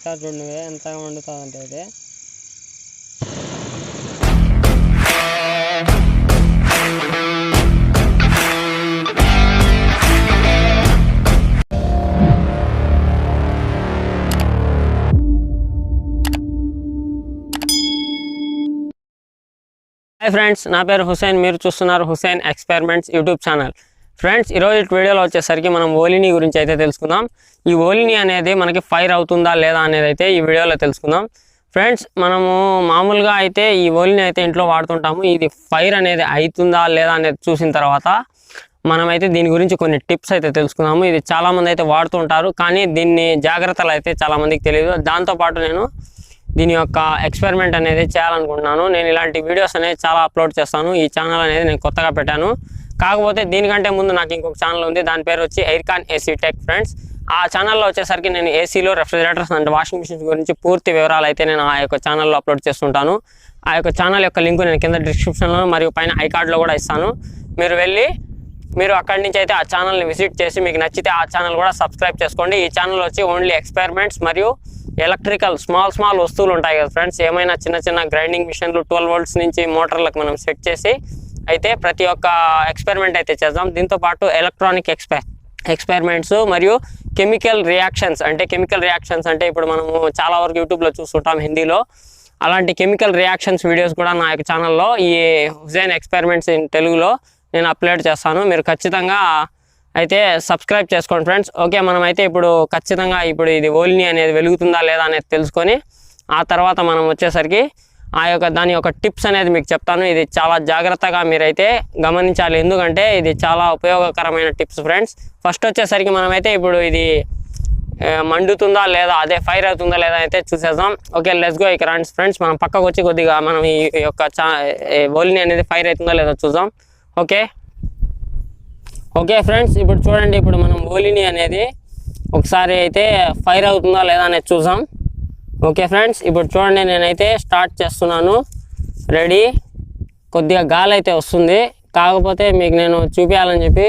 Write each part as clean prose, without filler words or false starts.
ఒకసారి చూడండి ఎంత వండుతుందంటే ఇది. హాయ్ ఫ్రెండ్స్, నా పేరు హుసేన్. మీరు చూస్తున్నారు Hussain experiments YouTube channel. Friends, ఈరోజు వీడియోలో వచ్చేసరికి మనం ఓలిని గురించి అయితే తెలుసుకుందాం. ఈ ఓలిని అనేది మనకి ఫైర్ అవుతుందా లేదా అనేది అయితే ఈ వీడియోలో తెలుసుకుందాం. ఫ్రెండ్స్, మనము మామూలుగా అయితే ఈ ఓలిని అయితే ఇంట్లో వాడుతుంటాము. ఇది ఫైర్ అనేది అవుతుందా లేదా అనేది చూసిన తర్వాత మనమైతే దీని గురించి కొన్ని టిప్స్ అయితే తెలుసుకుందాము. ఇది చాలామంది అయితే వాడుతుంటారు, కానీ దీన్ని జాగ్రత్తలు అయితే చాలామందికి తెలియదు. దాంతోపాటు నేను దీని యొక్క ఎక్స్పెరిమెంట్ అనేది చేయాలనుకుంటున్నాను. నేను ఇలాంటి వీడియోస్ అనేది చాలా అప్లోడ్ చేస్తాను. ఈ ఛానల్ అనేది నేను కొత్తగా పెట్టాను. కాకపోతే దీనికంటే ముందు నాకు ఇంకొక ఛానల్ ఉంది, దాని పేరు వచ్చి ఎయిర్కాన్ ఏసీ టెక్. ఫ్రెండ్స్, ఆ ఛానల్లో వచ్చేసరికి నేను ఏసీలో, రెఫ్రిజిరేటర్స్ అండ్ వాషింగ్ మిషన్స్ గురించి పూర్తి వివరాలు అయితే నేను ఆ యొక్క ఛానల్లో అప్లోడ్ చేస్తుంటాను. ఆ యొక్క ఛానల్ యొక్క లింక్ నేను కింద డిస్క్రిప్షన్లో మరియు పైన ఐకార్డ్లో కూడా ఇస్తాను. మీరు అక్కడి నుంచి అయితే ఆ ఛానల్ని విజిట్ చేసి మీకు నచ్చితే ఆ ఛానల్ కూడా సబ్స్క్రైబ్ చేసుకోండి. ఈ ఛానల్ వచ్చి ఓన్లీ ఎక్స్పెరిమెంట్స్ మరియు ఎలక్ట్రికల్ స్మాల్ వస్తువులు ఉంటాయి కదా ఫ్రెండ్స్, ఏమైనా చిన్న గ్రైండింగ్ మిషన్లు 12 volts నుంచి మోటార్లకు మనం సెట్ చేసి అయితే ప్రతి ఒక్క ఎక్స్పెరిమెంట్ అయితే చేద్దాం. దీంతోపాటు ఎలక్ట్రానిక్ ఎక్స్పెరిమెంట్స్ మరియు కెమికల్ రియాక్షన్స్ అంటే ఇప్పుడు మనము చాలా వరకు యూట్యూబ్లో చూస్తుంటాం హిందీలో. అలాంటి కెమికల్ రియాక్షన్స్ వీడియోస్ కూడా నా యొక్క ఛానల్లో ఈ హుసేన్ ఎక్స్పెరిమెంట్స్ ఇన్ తెలుగులో నేను అప్లోడ్ చేస్తాను. మీరు ఖచ్చితంగా అయితే సబ్స్క్రైబ్ చేసుకోండి ఫ్రెండ్స్. ఓకే, మనమైతే ఇప్పుడు ఖచ్చితంగా ఇది ఓలిని అనేది వెలుగుతుందా లేదా అనేది తెలుసుకొని ఆ తర్వాత మనం వచ్చేసరికి దాని యొక్క టిప్స్ అనేది మీకు చెప్తాను. ఇది చాలా జాగ్రత్తగా మీరైతే గమనించాలి, ఎందుకంటే ఇది చాలా ఉపయోగకరమైన టిప్స్ ఫ్రెండ్స్. ఫస్ట్ వచ్చేసరికి మనమైతే ఇప్పుడు ఇది మండుతుందా లేదా, అదే ఫైర్ అవుతుందా లేదా అయితే చూసేద్దాం. Okay, let's go. ఇక రండి ఫ్రెండ్స్, మనం పక్కకు వచ్చి కొద్దిగా మనం ఈ యొక్క ఓలిని అనేది ఫైర్ అవుతుందా లేదా చూద్దాం. ఓకే ఫ్రెండ్స్, ఇప్పుడు చూడండి, ఇప్పుడు మనం ఓలిని అనేది ఒకసారి అయితే ఫైర్ అవుతుందా లేదా అనేది చూద్దాం. ఓకే ఫ్రెండ్స్, ఇప్పుడు చూడండి, నేనైతే స్టార్ట్ చేస్తున్నాను. రెడీ. కొద్దిగా గాలి అయితే వస్తుంది, కాకపోతే మీకు నేను చూపించాలని చెప్పి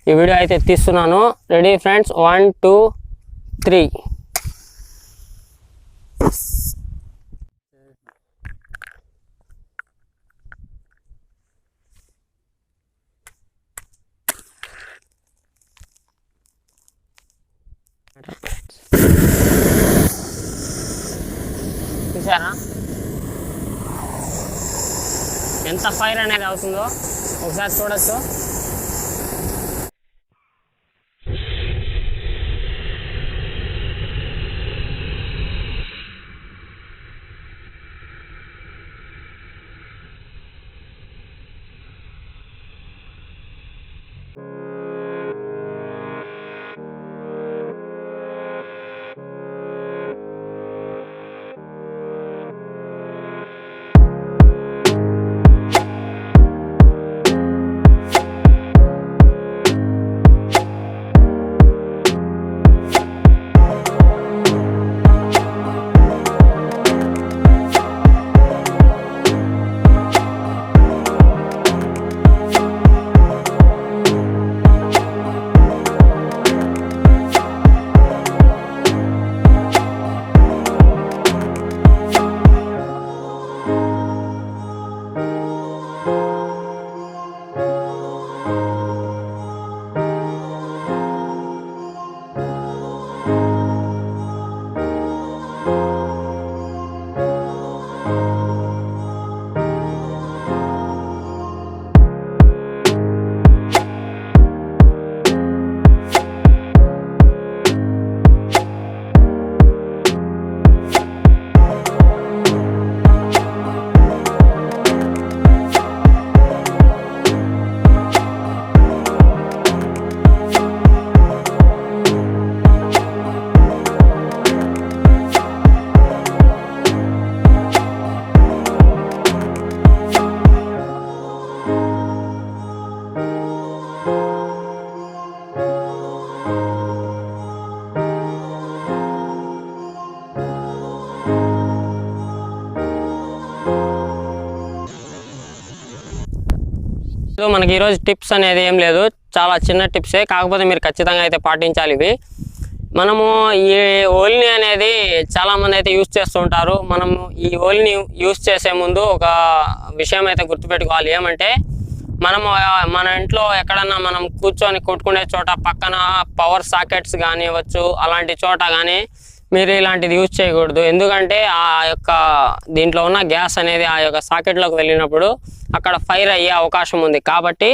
ఈ వీడియో అయితే తీస్తున్నాను. Ready friends, 1 2 3. చూసారా ఎంత ఫైర్ అనేది అవుతుందో ఒకసారి చూడొచ్చు. మనకి ఈరోజు టిప్స్ అనేది ఏం లేదు, చాలా చిన్న టిప్సే, కాకపోతే మీరు ఖచ్చితంగా అయితే పాటించాలి. ఇవి మనము ఈ ఓలిని అనేది చాలామంది అయితే యూజ్ చేస్తుంటారు. మనము ఈ ఓలిని యూజ్ చేసే ముందు ఒక విషయం అయితే గుర్తుపెట్టుకోవాలి. ఏమంటే మనము మన ఇంట్లో ఎక్కడన్నా మనం కూర్చొని కొట్టుకునే చోట పక్కన పవర్ సాకెట్స్ కానివ్వచ్చు, అలాంటి చోట కానీ మీరు ఇలాంటిది యూజ్ చేయకూడదు. ఎందుకంటే ఆ యొక్క దీంట్లో ఉన్న గ్యాస్ అనేది ఆ యొక్క సాకెట్లోకి వెళ్ళినప్పుడు అక్కడ ఫైర్ అయ్యే అవకాశం ఉంది. కాబట్టి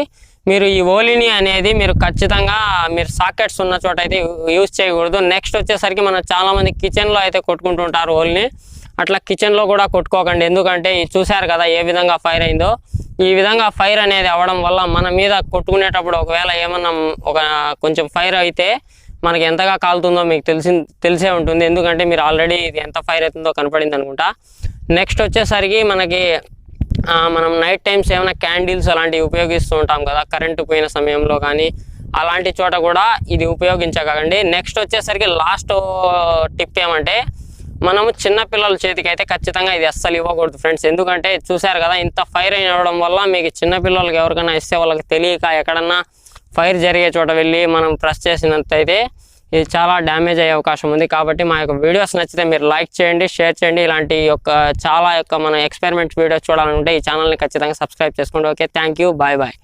మీరు ఈ ఓలిని అనేది మీరు ఖచ్చితంగా మీరు సాకెట్స్ ఉన్న చోట అయితే యూజ్ చేయకూడదు. నెక్స్ట్ వచ్చేసరికి మనం చాలామంది కిచెన్లో అయితే కొట్టుకుంటుంటారు ఓలిని. అట్లా కిచెన్లో కూడా కొట్టుకోకండి. ఎందుకంటే చూశారు కదా ఏ విధంగా ఫైర్ అయిందో. ఈ విధంగా ఫైర్ అనేది అవ్వడం వల్ల మన మీద కొట్టుకునేటప్పుడు ఒకవేళ ఏమన్నా కొంచెం ఫైర్ అయితే మనకి ఎంతగా కాలుతుందో మీకు తెలిసే ఉంటుంది. ఎందుకంటే మీరు ఆల్రెడీ ఇది ఎంత ఫైర్ అవుతుందో కనపడింది అనుకుంటా. నెక్స్ట్ వచ్చేసరికి మనకి మనం నైట్ టైమ్స్ ఏమైనా క్యాండిల్స్ అలాంటివి ఉపయోగిస్తూ ఉంటాం కదా, కరెంటు పోయిన సమయంలో కానీ అలాంటి చోట కూడా ఇది ఉపయోగించకండి. నెక్స్ట్ వచ్చేసరికి లాస్ట్ టిప్ ఏమంటే మనము చిన్నపిల్లల చేతికి అయితే ఖచ్చితంగా ఇది అస్సలు ఇవ్వకూడదు ఫ్రెండ్స్. ఎందుకంటే చూశారు కదా ఇంత ఫైర్ అయినవడం వల్ల మీకు చిన్నపిల్లలకి ఎవరికైనా ఇస్తే వాళ్ళకి తెలియక ఎక్కడన్నా ఫైర్ జరిగే చోట వెళ్ళి మనం ప్రెస్ చేసినట్టయితే ఇది చాలా డ్యామేజ్ అయ్యే అవకాశం ఉంది. కాబట్టి మా యొక్క వీడియోస్ నచ్చితే మీరు లైక్ చేయండి, షేర్ చేయండి. ఇలాంటి చాలా మన ఎక్స్పెరిమెంట్స్ వీడియోస్ చూడాలనుకుంటే ఈ ఛానల్ని ఖచ్చితంగా సబ్స్క్రైబ్ చేసుకోండి. Okay, thank you, bye bye.